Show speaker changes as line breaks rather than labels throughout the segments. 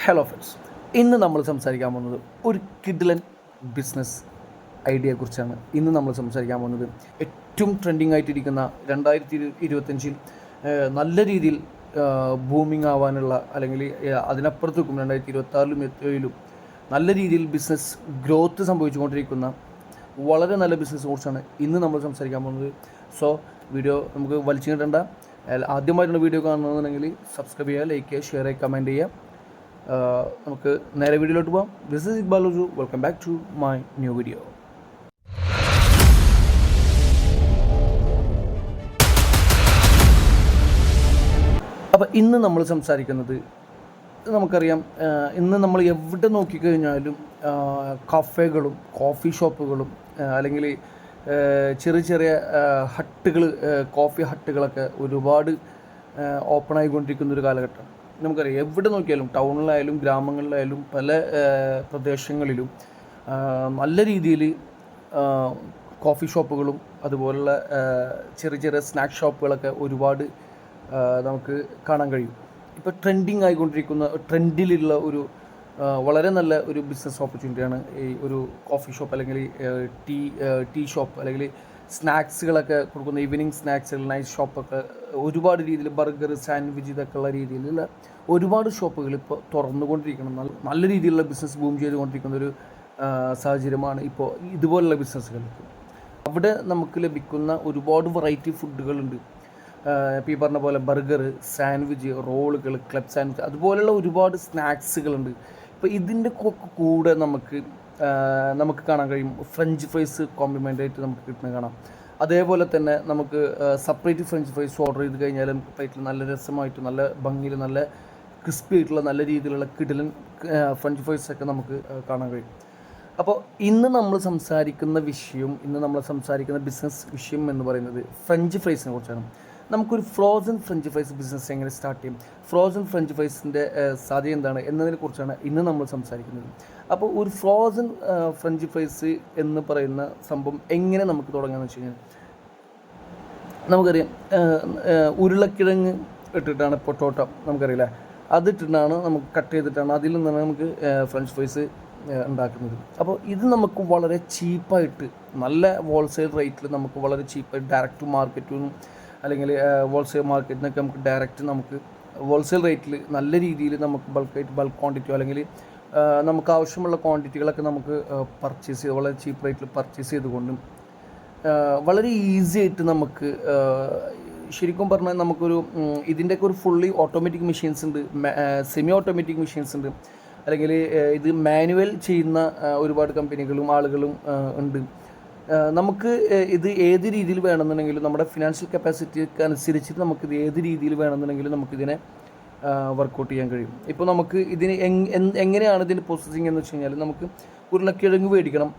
Hello friends, ഇന്ന് നമ്മൾ സംസാരിക്കാൻ പോകുന്നത് ഒരു കിഡിലൻ ബിസിനസ് ഐഡിയയെക്കുറിച്ചാണ്. ഇന്ന് നമ്മൾ സംസാരിക്കാൻ പോകുന്നത് ഏറ്റവും ട്രെൻഡിങ് ആയിട്ടിരിക്കുന്ന 2025 നല്ല രീതിയിൽ ബൂമിങ് ആവാനുള്ള, അല്ലെങ്കിൽ അതിനപ്പുറത്തേക്കും 2026-ലും 2027-ലും നല്ല രീതിയിൽ ബിസിനസ് ഗ്രോത്ത് സംഭവിച്ചുകൊണ്ടിരിക്കുന്ന വളരെ നല്ല ബിസിനസ് കുറിച്ചാണ് ഇന്ന് നമ്മൾ സംസാരിക്കാൻ പോകുന്നത്. സോ വീഡിയോ നമുക്ക് വലിച്ചു കിട്ടേണ്ട. ആദ്യമായിട്ടുള്ള വീഡിയോ കാണുന്നുണ്ടെങ്കിൽ സബ്സ്ക്രൈബ് ചെയ്യുക, ലൈക്ക് ചെയ്യുക, ഷെയർ ചെയ്യുക, കമൻറ്റ് ചെയ്യുക. നമുക്ക് നേരെ വീഡിയോയിലോട്ട് പോകാം. This is Iqbal Urdu. Welcome back to my new video. അപ്പോൾ ഇന്ന് നമ്മൾ സംസാരിക്കുന്നത്, നമുക്കറിയാം, ഇന്ന് നമ്മൾ എവിടെ നോക്കിക്കഴിഞ്ഞാലും കഫേകളും കോഫി ഷോപ്പുകളും അല്ലെങ്കിൽ ചെറിയ ചെറിയ ഹട്ടുകൾ, കോഫി ഹട്ടുകളൊക്കെ ഒരുപാട് ഓപ്പൺ ആയിക്കൊണ്ടിരിക്കുന്നൊരു കാലഘട്ടം. നമുക്കറിയാം, എവിടെ നോക്കിയാലും ടൗണിലായാലും ഗ്രാമങ്ങളിലായാലും പല പ്രദേശങ്ങളിലും നല്ല രീതിയിൽ കോഫി ഷോപ്പുകളും അതുപോലുള്ള ചെറിയ ചെറിയ സ്നാക്ക് ഷോപ്പുകളൊക്കെ ഒരുപാട് നമുക്ക് കാണാൻ കഴിയും. ഇപ്പോൾ ട്രെൻഡിങ് ആയിക്കൊണ്ടിരിക്കുന്ന, ട്രെൻഡിലുള്ള ഒരു വളരെ നല്ല ഒരു ബിസിനസ് ഓപ്പർച്യൂണിറ്റിയാണ് ഈ ഒരു കോഫി ഷോപ്പ്, അല്ലെങ്കിൽ ടീ ഷോപ്പ്, അല്ലെങ്കിൽ സ്നാക്സുകളൊക്കെ കൊടുക്കുന്ന ഈവനിങ് സ്നാക്സുകൾ, നൈറ്റ് ഷോപ്പൊക്കെ ഒരുപാട് രീതിയിൽ, ബർഗർ, സാൻഡ്വിച്ച്, ഇതൊക്കെ ഉള്ള രീതിയിലുള്ള ഒരുപാട് ഷോപ്പുകൾ ഇപ്പോൾ തുറന്നുകൊണ്ടിരിക്കണം. നല്ല രീതിയിലുള്ള ബിസിനസ് ബൂം ചെയ്തുകൊണ്ടിരിക്കുന്ന ഒരു സാഹചര്യമാണ് ഇപ്പോൾ ഇതുപോലുള്ള ബിസിനസ്സുകൾക്ക്. അവിടെ നമുക്ക് ലഭിക്കുന്ന ഒരുപാട് വെറൈറ്റി ഫുഡുകളുണ്ട്. ഇപ്പോൾ ഈ പറഞ്ഞ പോലെ ബർഗർ, സാൻഡ്വിച്ച്, റോളുകൾ, ക്ലബ് സാൻഡ്വിച്ച്, അതുപോലെയുള്ള ഒരുപാട് സ്നാക്സുകളുണ്ട്. ഇപ്പോൾ ഇതിൻ്റെ കൂടെ നമുക്ക് കാണാൻ കഴിയും ഫ്രഞ്ച് ഫ്രൈസ് കോംപ്ലിമെൻ്റ് ആയിട്ട് നമുക്ക് കിട്ടുന്നത് കാണാം. അതേപോലെ തന്നെ നമുക്ക് സെപ്പറേറ്റ് ഫ്രഞ്ച് ഫ്രൈസ് ഓർഡർ ചെയ്ത് കഴിഞ്ഞാൽ പ്ലേറ്റിൽ നല്ല രസമായിട്ട്, നല്ല ഭംഗിയിൽ, നല്ല ക്രിസ്പി ആയിട്ടുള്ള, നല്ല രീതിയിലുള്ള കിടിലൻ ഫ്രഞ്ച് ഫ്രൈസൊക്കെ നമുക്ക് കാണാൻ കഴിയും. അപ്പോൾ ഇന്ന് നമ്മൾ സംസാരിക്കുന്ന ബിസിനസ് വിഷയം എന്ന് പറയുന്നത് ഫ്രഞ്ച് ഫ്രൈസിനെ കുറിച്ചാണ്. നമുക്കൊരു ഫ്രോസൺ ഫ്രഞ്ച് ഫ്രൈസ് ബിസിനസ് എങ്ങനെ സ്റ്റാർട്ട് ചെയ്യും, ഫ്രോസൺ ഫ്രഞ്ച് ഫ്രൈസിൻ്റെ സാധ്യത എന്താണ് എന്നതിനെ കുറിച്ചാണ് ഇന്ന് നമ്മൾ സംസാരിക്കുന്നത്. അപ്പോൾ ഒരു ഫ്രോസൺ ഫ്രഞ്ച് ഫ്രൈസ് എന്ന് പറയുന്ന സംഭവം എങ്ങനെ നമുക്ക് തുടങ്ങാമെന്ന് വെച്ച് കഴിഞ്ഞാൽ, നമുക്കറിയാം, ഉരുളക്കിഴങ്ങ് ഇട്ടിട്ടാണ്, പൊട്ടോട്ടോ നമുക്കറിയില്ല, അതിട്ടിട്ടാണ് നമുക്ക് കട്ട് ചെയ്തിട്ടാണ് അതിൽ നിന്നാണ് നമുക്ക് ഫ്രഞ്ച് ഫ്രൈസ് ഉണ്ടാക്കുന്നത്. അപ്പോൾ ഇത് നമുക്ക് വളരെ ചീപ്പായിട്ട്, നല്ല ഹോൾസെയിൽ റേറ്റിൽ നമുക്ക് വളരെ ചീപ്പായിട്ട് ഡയറക്റ്റ് മാർക്കറ്റിൽ നിന്നും, അല്ലെങ്കിൽ ഹോൾസെയിൽ മാർക്കറ്റിൽ നിന്നൊക്കെ നമുക്ക് ഹോൾസെയിൽ റേറ്റിൽ നല്ല രീതിയിൽ നമുക്ക് ബൾക്ക് ക്വാണ്ടിറ്റിയോ അല്ലെങ്കിൽ നമുക്ക് ആവശ്യമുള്ള ക്വാണ്ടിറ്റികളൊക്കെ നമുക്ക് പർച്ചേസ് ചെയ്ത് വളരെ ചീപ്പ് റേറ്റിൽ പർച്ചേസ് ചെയ്തുകൊണ്ടും വളരെ ഈസി ആയിട്ട് നമുക്ക്, ശരിക്കും പറഞ്ഞാൽ നമുക്കൊരു ഇതിൻ്റെയൊക്കെ ഒരു ഫുള്ളി ഓട്ടോമാറ്റിക് മെഷീൻസ് ഉണ്ട്, സെമി ഓട്ടോമാറ്റിക് മെഷീൻസ് ഉണ്ട്, അല്ലെങ്കിൽ ഇത് മാനുവൽ ചെയ്യുന്ന ഒരുപാട് കമ്പനികളും ആളുകളും ഉണ്ട്. നമുക്ക് ഇത് ഏത് രീതിയിൽ വേണമെന്നുണ്ടെങ്കിലും, നമ്മുടെ ഫിനാൻഷ്യൽ കപ്പാസിറ്റിക്ക് അനുസരിച്ചിട്ട് നമുക്കിത് ഏത് രീതിയിൽ വേണമെന്നുണ്ടെങ്കിലും നമുക്കിതിനെ വർക്കൗട്ട് ചെയ്യാൻ കഴിയും. ഇപ്പോൾ നമുക്ക് ഇതിന് എങ്ങനെയാണ് ഇതിൻ്റെ പ്രോസസ്സിങ് എന്ന് വെച്ച് കഴിഞ്ഞാൽ, നമുക്ക് ഉരുളക്കിഴങ്ങ് മേടിക്കണം.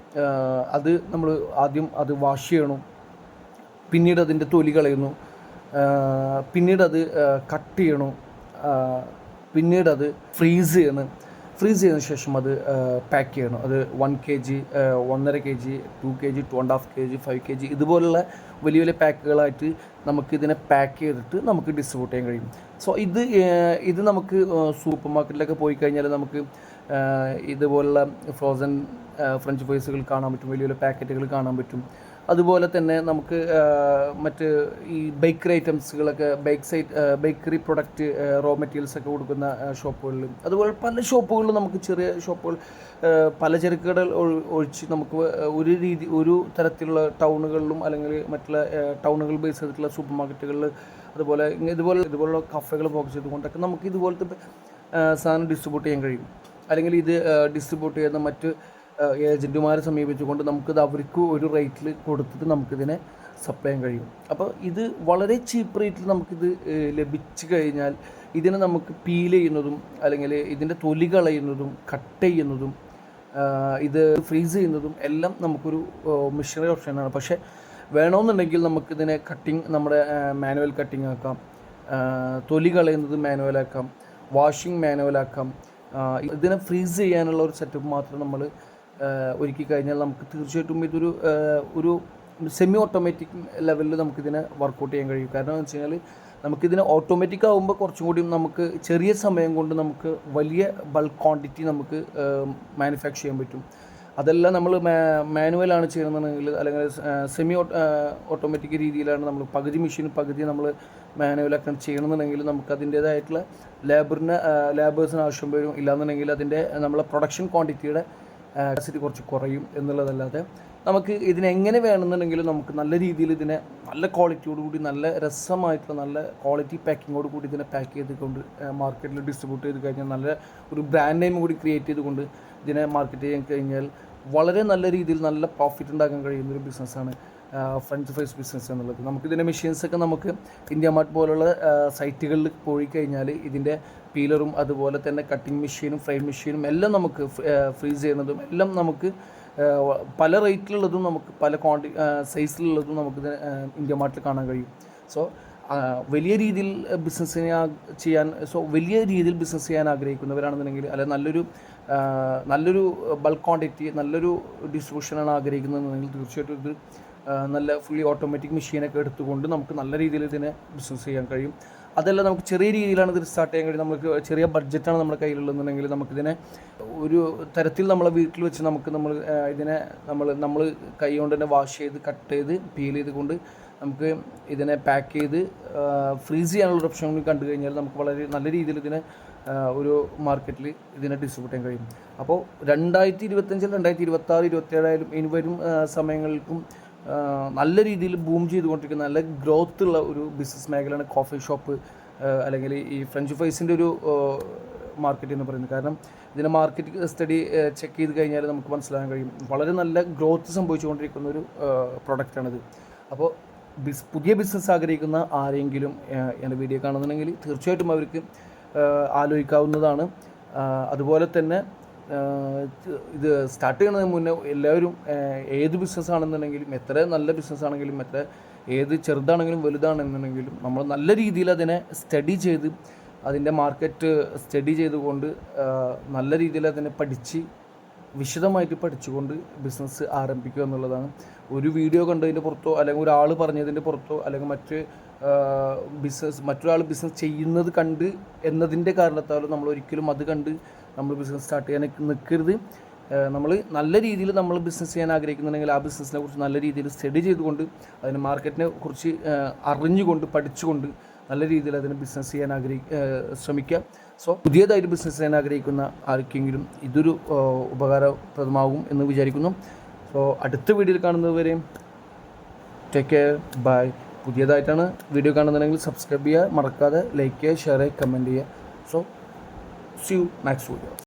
അത് നമ്മൾ ആദ്യം അത് വാഷ് ചെയ്യണം, പിന്നീട് അതിൻ്റെ തൊലി കളയുന്നു, പിന്നീട് അത് കട്ട് ചെയ്യണം, പിന്നീട് അത് ഫ്രീസ് ചെയ്തതിന് ശേഷം അത് പാക്ക് ചെയ്യണം. അത് 1 kg, 1.5 kg, 2 kg, 2.5 kg, 5 kg ഇതുപോലുള്ള വലിയ വലിയ പാക്കുകളായിട്ട് നമുക്കിതിനെ പാക്ക് ചെയ്തിട്ട് നമുക്ക് ഡിസ്ട്രിബ്യൂട്ട് ചെയ്യാൻ കഴിയും. സോ ഇത് നമുക്ക് സൂപ്പർ മാർക്കറ്റിലൊക്കെ പോയി കഴിഞ്ഞാൽ നമുക്ക് ഇതുപോലുള്ള ഫ്രോസൺ ഫ്രഞ്ച് ഫ്രൈസുകൾ കാണാൻ പറ്റും, വലിയ വലിയ പാക്കറ്റുകൾ കാണാൻ പറ്റും. അതുപോലെ തന്നെ നമുക്ക് മറ്റ് ഈ ബേക്കറി ഐറ്റംസുകളൊക്കെ, ബേക്കറി പ്രൊഡക്റ്റ്, റോ മെറ്റീരിയൽസൊക്കെ കൊടുക്കുന്ന ഷോപ്പുകളിലും, അതുപോലെ പല ഷോപ്പുകളിലും നമുക്ക്, ചെറിയ ഷോപ്പുകൾ, പലചരക്കുകൾ ഒഴിച്ച് നമുക്ക് ഒരു തരത്തിലുള്ള ടൗണുകളിലും അല്ലെങ്കിൽ മറ്റുള്ള ടൗണുകൾ ബേസ് ചെയ്തിട്ടുള്ള സൂപ്പർ മാർക്കറ്റുകളിൽ, അതുപോലെ ഇതുപോലുള്ള കഫേകൾ ഫോക്കസ് ചെയ്തുകൊണ്ടൊക്കെ നമുക്ക് ഇതുപോലത്തെ സാധനം ഡിസ്ട്രിബ്യൂട്ട് ചെയ്യാൻ കഴിയും. അല്ലെങ്കിൽ ഇത് ഡിസ്ട്രിബ്യൂട്ട് ചെയ്യുന്ന മറ്റ് ഏജൻറ്റുമാരെ സമീപിച്ചുകൊണ്ട് നമുക്കിത് അവർക്ക് ഒരു റേറ്റിൽ കൊടുത്തിട്ട് നമുക്കിതിനെ സപ്ലൈ ചെയ്യാൻ കഴിയും. അപ്പോൾ ഇത് വളരെ ചീപ്പ് റേറ്റിൽ നമുക്കിത് ലഭിച്ചു കഴിഞ്ഞാൽ ഇതിനെ നമുക്ക് പീൽ ചെയ്യുന്നതും, അല്ലെങ്കിൽ ഇതിൻ്റെ തൊലി കളയുന്നതും, കട്ട് ചെയ്യുന്നതും, ഇത് ഫ്രീസ് ചെയ്യുന്നതും എല്ലാം നമുക്കൊരു മെഷീനറി ഓപ്ഷനാണ്. പക്ഷേ വേണമെന്നുണ്ടെങ്കിൽ നമുക്കിതിനെ നമ്മുടെ മാനുവൽ കട്ടിങ് ആക്കാം, തൊലി കളയുന്നത് മാനുവലാക്കാം, വാഷിംഗ് മാനുവലാക്കാം. ഇതിനെ ഫ്രീസ് ചെയ്യാനുള്ള ഒരു സെറ്റപ്പ് മാത്രം നമ്മൾ ഒരുക്കി കഴിഞ്ഞാൽ നമുക്ക് തീർച്ചയായിട്ടും ഇതൊരു സെമി ഓട്ടോമാറ്റിക് ലെവലിൽ നമുക്കിതിനെ വർക്കൗട്ട് ചെയ്യാൻ കഴിയും. കാരണം എന്ന് വെച്ച് കഴിഞ്ഞാൽ നമുക്കിതിന് ഓട്ടോമാറ്റിക് ആകുമ്പോൾ കുറച്ചും കൂടി നമുക്ക് ചെറിയ സമയം കൊണ്ട് നമുക്ക് വലിയ ബൾക്ക് ക്വാണ്ടിറ്റി നമുക്ക് മാനുഫാക്ചർ ചെയ്യാൻ പറ്റും. അതെല്ലാം നമ്മൾ മാനുവലാണ് ചെയ്യുന്നതെങ്കിൽ അല്ലെങ്കിൽ സെമി ഓട്ടോമാറ്റിക് രീതിയിലാണ് നമ്മൾ പകുതി മെഷീൻ പകുതി നമ്മൾ മാനുവലൊക്കെ ചെയ്യണമെന്നുണ്ടെങ്കിൽ നമുക്ക് അതിൻ്റേതായിട്ടുള്ള ലേബേഴ്സിന് ആവശ്യം വരും. ഇല്ലാന്നുണ്ടെങ്കിൽ അതിൻ്റെ നമ്മളെ പ്രൊഡക്ഷൻ ക്വാണ്ടിറ്റിയുടെ കപ്പാസിറ്റി കുറച്ച് കുറയും എന്നുള്ളതല്ലാതെ നമുക്ക് ഇതിനെങ്ങനെ വേണമെന്നുണ്ടെങ്കിലും നമുക്ക് നല്ല രീതിയിൽ ഇതിനെ നല്ല ക്വാളിറ്റിയോടുകൂടി നല്ല രസമായിട്ടുള്ള നല്ല ക്വാളിറ്റി പാക്കിങ്ങോട് കൂടി ഇതിനെ പാക്ക് ചെയ്തുകൊണ്ട് മാർക്കറ്റിൽ ഡിസ്ട്രിബ്യൂട്ട് ചെയ്ത് കഴിഞ്ഞാൽ നല്ല ഒരു ബ്രാൻഡ് നെയിം കൂടി ക്രിയേറ്റ് ചെയ്തുകൊണ്ട് ഇതിനെ മാർക്കറ്റ് ചെയ്യാൻ കഴിഞ്ഞാൽ വളരെ നല്ല രീതിയിൽ നല്ല പ്രോഫിറ്റ് ഉണ്ടാക്കാൻ കഴിയുന്നൊരു ബിസിനസ്സാണ് ഫ്രഞ്ച് ഫ്രൈസ് ബിസിനസ് എന്നുള്ളത്. നമുക്കിതിൻ്റെ മെഷീൻസൊക്കെ നമുക്ക് ഇന്ത്യ മാർട്ട് പോലുള്ള സൈറ്റുകളിൽ പോയി കഴിഞ്ഞാൽ ഇതിൻ്റെ പീലറും അതുപോലെ തന്നെ കട്ടിങ് മെഷീനും ഫ്രൈ മെഷീനും എല്ലാം നമുക്ക് ഫ്രീസ് ചെയ്യുന്നതും എല്ലാം നമുക്ക് പല റേറ്റിലുള്ളതും നമുക്ക് പല സൈസിലുള്ളതും നമുക്ക് ഇന്ത്യ മാർട്ടിൽ കാണാൻ കഴിയും. സോ വലിയ രീതിയിൽ വലിയ രീതിയിൽ ബിസിനസ് ചെയ്യാൻ ആഗ്രഹിക്കുന്നവരാണെന്നുണ്ടെങ്കിൽ അല്ലെങ്കിൽ നല്ലൊരു ബൾക്ക് ക്വാണ്ടിറ്റി നല്ലൊരു ഡിസ്ട്രിബ്യൂഷനാണ് ആഗ്രഹിക്കുന്നതെന്നുണ്ടെങ്കിൽ തീർച്ചയായിട്ടും ഇത് നല്ല ഫുള്ളി ഓട്ടോമാറ്റിക് മെഷീനൊക്കെ എടുത്തുകൊണ്ട് നമുക്ക് നല്ല രീതിയിൽ ഇതിനെ ബിസിനസ് ചെയ്യാൻ കഴിയും. അതല്ല നമുക്ക് ചെറിയ രീതിയിലാണ് ഇത് സ്റ്റാർട്ട് ചെയ്യാൻ കഴിയും. നമുക്ക് ചെറിയ ബഡ്ജറ്റാണ് നമ്മുടെ കയ്യിലുള്ളതെന്നുണ്ടെങ്കിൽ നമുക്കിതിനെ ഒരു തരത്തിൽ നമ്മളെ വീട്ടിൽ വെച്ച് ഇതിനെ നമ്മൾ കൈ കൊണ്ട് തന്നെ വാഷ് ചെയ്ത് കട്ട് ചെയ്ത് പീൽ ചെയ്തുകൊണ്ട് നമുക്ക് ഇതിനെ പാക്ക് ചെയ്ത് ഫ്രീസ് ചെയ്യാനുള്ള ഓപ്ഷൻ കൂടി കണ്ടു കഴിഞ്ഞാൽ നമുക്ക് വളരെ നല്ല രീതിയിൽ ഇതിനെ ഒരു മാർക്കറ്റിൽ ഇതിനെ ഡിസ്ട്രിബ്യൂട്ട് ചെയ്യാൻ കഴിയും. അപ്പോൾ 2025 2026 2027 ഇനി വരും സമയങ്ങൾക്കും നല്ല രീതിയിൽ ബൂം ചെയ്തുകൊണ്ടിരിക്കുന്ന നല്ല ഗ്രോത്ത് ഉള്ള ഒരു ബിസിനസ് മേഖലയാണ് കോഫി ഷോപ്പ് അല്ലെങ്കിൽ ഈ ഫ്രഞ്ച് ഫ്രൈസിൻ്റെ ഒരു മാർക്കറ്റ് എന്ന് പറയുന്നത്. കാരണം ഇതിൻ്റെ മാർക്കറ്റ് സ്റ്റഡി ചെക്ക് ചെയ്ത് കഴിഞ്ഞാൽ നമുക്ക് മനസ്സിലാക്കാൻ കഴിയും വളരെ നല്ല ഗ്രോത്ത് സംഭവിച്ചുകൊണ്ടിരിക്കുന്ന ഒരു പ്രൊഡക്റ്റാണിത്. അപ്പോൾ പുതിയ ബിസിനസ് ആഗ്രഹിക്കുന്ന ആരെങ്കിലും എൻ്റെ വീഡിയോ കാണുന്നുണ്ടെങ്കിൽ തീർച്ചയായിട്ടും അവർക്ക് ആലോചിക്കാവുന്നതാണ്. അതുപോലെ തന്നെ ഇത് സ്റ്റാർട്ട് ചെയ്യുന്നതിന് മുന്നേ എല്ലാവരും ഏത് ബിസിനസ് ആണെന്നുണ്ടെങ്കിലും എത്ര നല്ല ബിസിനസ് ആണെങ്കിലും ഏത് ചെറുതാണെങ്കിലും വലുതാണെന്നുണ്ടെങ്കിലും നമ്മൾ നല്ല രീതിയിൽ അതിനെ സ്റ്റഡി ചെയ്ത് അതിൻ്റെ മാർക്കറ്റ് സ്റ്റഡി ചെയ്തുകൊണ്ട് നല്ല രീതിയിൽ അതിനെ വിശദമായിട്ട് പഠിച്ചുകൊണ്ട് ബിസിനസ് ആരംഭിക്കുക എന്നുള്ളതാണ്. ഒരു വീഡിയോ കണ്ടതിൻ്റെ പുറത്തോ അല്ലെങ്കിൽ ഒരാൾ പറഞ്ഞതിൻ്റെ പുറത്തോ അല്ലെങ്കിൽ മറ്റൊരാൾ ബിസിനസ് ചെയ്യുന്നത് കണ്ട് എന്നതിൻ്റെ കാരണത്താലും നമ്മൾ ഒരിക്കലും അത് കണ്ട് നമ്മൾ ബിസിനസ് സ്റ്റാർട്ട് ചെയ്യാൻ നിൽക്കരുത്. നമ്മൾ നല്ല രീതിയിൽ നമ്മൾ ബിസിനസ് ചെയ്യാൻ ആഗ്രഹിക്കുന്നുണ്ടെങ്കിൽ ആ ബിസിനസ്സിനെ കുറിച്ച് നല്ല രീതിയിൽ സ്റ്റഡി ചെയ്തുകൊണ്ട് അതിന് മാർക്കറ്റിനെ കുറിച്ച് അറിഞ്ഞുകൊണ്ട് പഠിച്ചുകൊണ്ട് നല്ല രീതിയിൽ അതിന് ബിസിനസ് ചെയ്യാൻ ശ്രമിക്കുക. സോ പുതിയതായിട്ട് ബിസിനസ് ചെയ്യാൻ ആഗ്രഹിക്കുന്ന ആർക്കെങ്കിലും ഇതൊരു ഉപകാരപ്രദമാകും എന്ന് വിചാരിക്കുന്നു. സോ അടുത്ത വീഡിയോയിൽ കാണുന്നതുവരെയും ടേക്ക് കെയർ, ബൈ. പുതിയതായിട്ടാണ് വീഡിയോ കാണുന്നുണ്ടെങ്കിൽ സബ്സ്ക്രൈബ് ചെയ്യുക, മറക്കാതെ ലൈക്ക് ചെയ്യുക, ഷെയർ ചെയ്യുക, കമൻറ്റ് ചെയ്യുക. So see you next video.